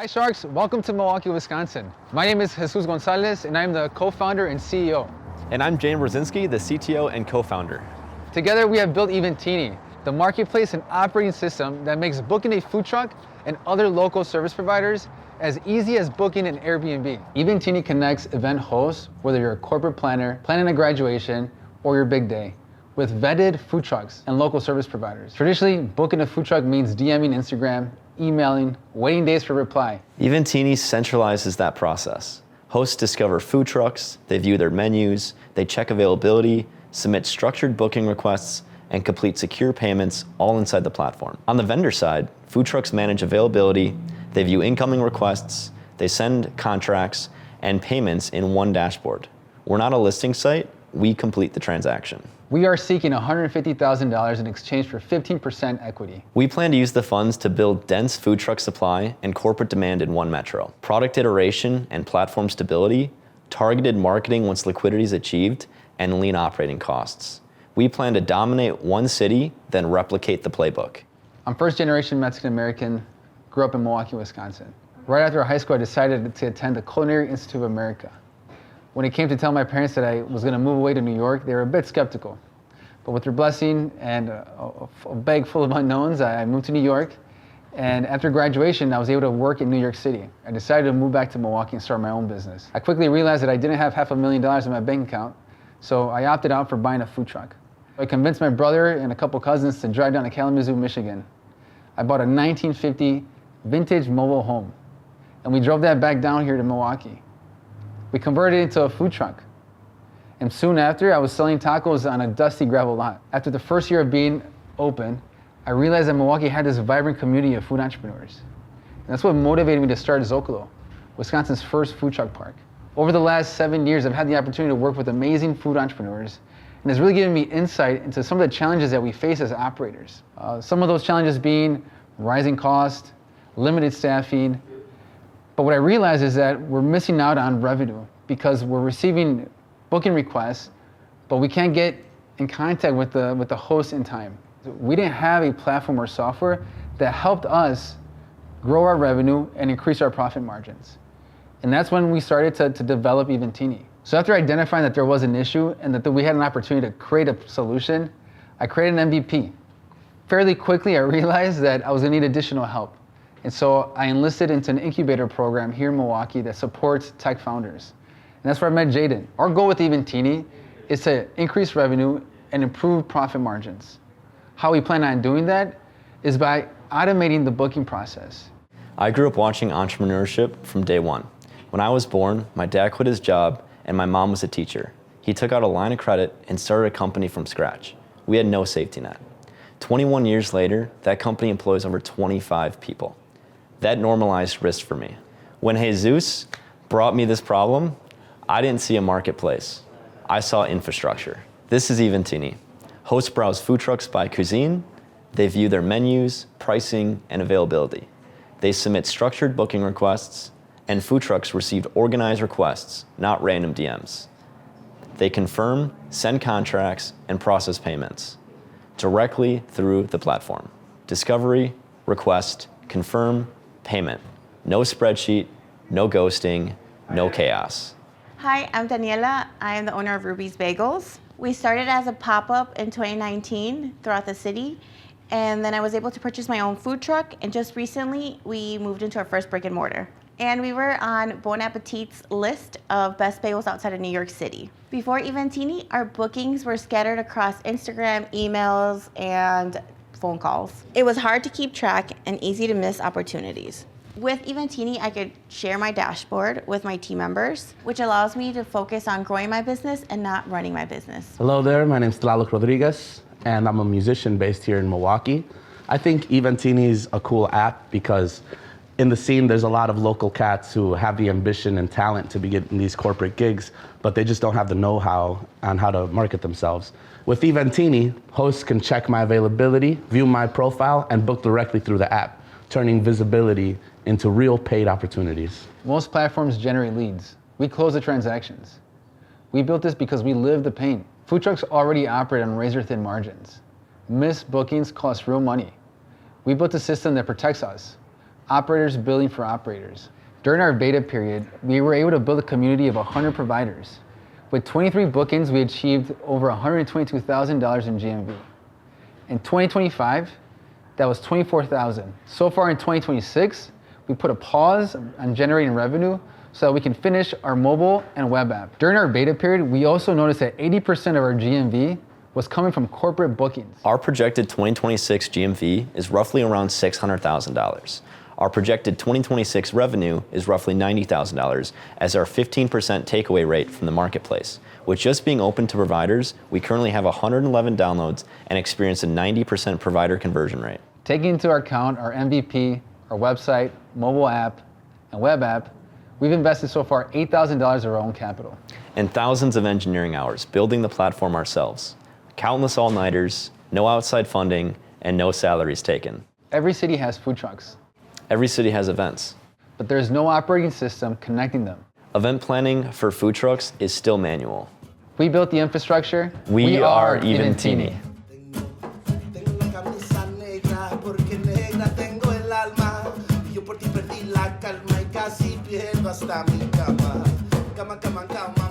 Hi Sharks, welcome to Milwaukee, Wisconsin. My name is Jesus Gonzalez and I'm the co-founder and CEO. And I'm Jane Brzezinski, the CTO and co-founder. Together we have built Eventini, the marketplace and operating system that makes booking a food truck and other local service providers as easy as booking an Airbnb. Eventini connects event hosts, whether you're a corporate planner, planning a graduation, or your big day, with vetted food trucks and local service providers. Traditionally, booking a food truck means DMing Instagram, emailing, waiting days for reply. Eventini centralizes that process. Hosts discover food trucks, they view their menus, they check availability, submit structured booking requests, and complete secure payments all inside the platform. On the vendor side, food trucks manage availability, they view incoming requests, they send contracts and payments in one dashboard. We're not a listing site, we complete the transaction. We are seeking $150,000 in exchange for 15% equity. We plan to use the funds to build dense food truck supply and corporate demand in one metro. Product iteration and platform stability, targeted marketing once liquidity is achieved, and lean operating costs. We plan to dominate one city, then replicate the playbook. I'm first generation Mexican American, grew up in Milwaukee, Wisconsin. Right after high school, I decided to attend the Culinary Institute of America. When it came to tell my parents that I was going to move away to New York, they were a bit skeptical. But with their blessing and a bag full of unknowns, I moved to New York. And after graduation, I was able to work in New York City. I decided to move back to Milwaukee and start my own business. I quickly realized that I didn't have $500,000 in my bank account, so I opted out for buying a food truck. I convinced my brother and a couple cousins to drive down to Kalamazoo, Michigan. I bought a 1950 vintage mobile home, and we drove that back down here to Milwaukee. We converted it into a food truck. And soon after, I was selling tacos on a dusty gravel lot. After the first year of being open, I realized that Milwaukee had this vibrant community of food entrepreneurs. And that's what motivated me to start Zocalo, Wisconsin's first food truck park. Over the last 7 years, I've had the opportunity to work with amazing food entrepreneurs, and it's really given me insight into some of the challenges that we face as operators. Some of those challenges being rising costs, limited staffing. But what I realized is that we're missing out on revenue because we're receiving booking requests, but we can't get in contact with the host in time. We didn't have a platform or software that helped us grow our revenue and increase our profit margins. And that's when we started to develop Eventini. So after identifying that there was an issue and that we had an opportunity to create a solution, I created an MVP. Fairly quickly, I realized that I was gonna need additional help. And so I enlisted into an incubator program here in Milwaukee that supports tech founders. And that's where I met Jaden. Our goal with Eventini is to increase revenue and improve profit margins. How we plan on doing that is by automating the booking process. I grew up watching entrepreneurship from day one. When I was born, my dad quit his job and my mom was a teacher. He took out a line of credit and started a company from scratch. We had no safety net. 21 years later, that company employs over 25 people. That normalized risk for me. When Jesus brought me this problem, I didn't see a marketplace. I saw infrastructure. This is Eventini. Hosts browse food trucks by cuisine. They view their menus, pricing, and availability. They submit structured booking requests, and food trucks receive organized requests, not random DMs. They confirm, send contracts, and process payments directly through the platform. Discovery, request, confirm, payment. No spreadsheet, no ghosting, no chaos. Hi, I'm Daniela. I am the owner of Ruby's Bagels. We started as a pop-up in 2019 throughout the city, and then I was able to purchase my own food truck, and just recently we moved into our first brick and mortar. And we were on Bon Appetit's list of best bagels outside of New York City. Before Eventini, our bookings were scattered across Instagram, emails, and phone calls. It was hard to keep track and easy to miss opportunities. With Eventini, I could share my dashboard with my team members, which allows me to focus on growing my business and not running my business. Hello there, my name is Tlaloc Rodriguez, and I'm a musician based here in Milwaukee. I think Eventini is a cool app because in the scene, there's a lot of local cats who have the ambition and talent to be getting these corporate gigs, but they just don't have the know-how on how to market themselves. With Eventini, hosts can check my availability, view my profile, and book directly through the app, turning visibility into real paid opportunities. Most platforms generate leads. We close the transactions. We built this because we live the pain. Food trucks already operate on razor-thin margins. Missed bookings cost real money. We built a system that protects us. operators building for operators. During our beta period, we were able to build a community of 100 providers. With 23 bookings, we achieved over $122,000 in GMV. In 2025, that was 24,000. So far in 2026, we put a pause on generating revenue so that we can finish our mobile and web app. During our beta period, we also noticed that 80% of our GMV was coming from corporate bookings. Our projected 2026 GMV is roughly around $600,000. Our projected 2026 revenue is roughly $90,000 as our 15% takeaway rate from the marketplace. With just being open to providers, we currently have 111 downloads and experience a 90% provider conversion rate. Taking into account our MVP, our website, mobile app, and web app, we've invested so far $8,000 of our own capital. And thousands of engineering hours building the platform ourselves. Countless all-nighters, no outside funding, and no salaries taken. Every city has food trucks, Every city has events. but there is no operating system connecting them. Event planning for food trucks is still manual. We built the infrastructure. We are Eventini. Tengo la camisa negra porque negra tengo el alma. Y yo por ti perdí la calma y casi pierdo hasta mi cama. Cama, cama, cama.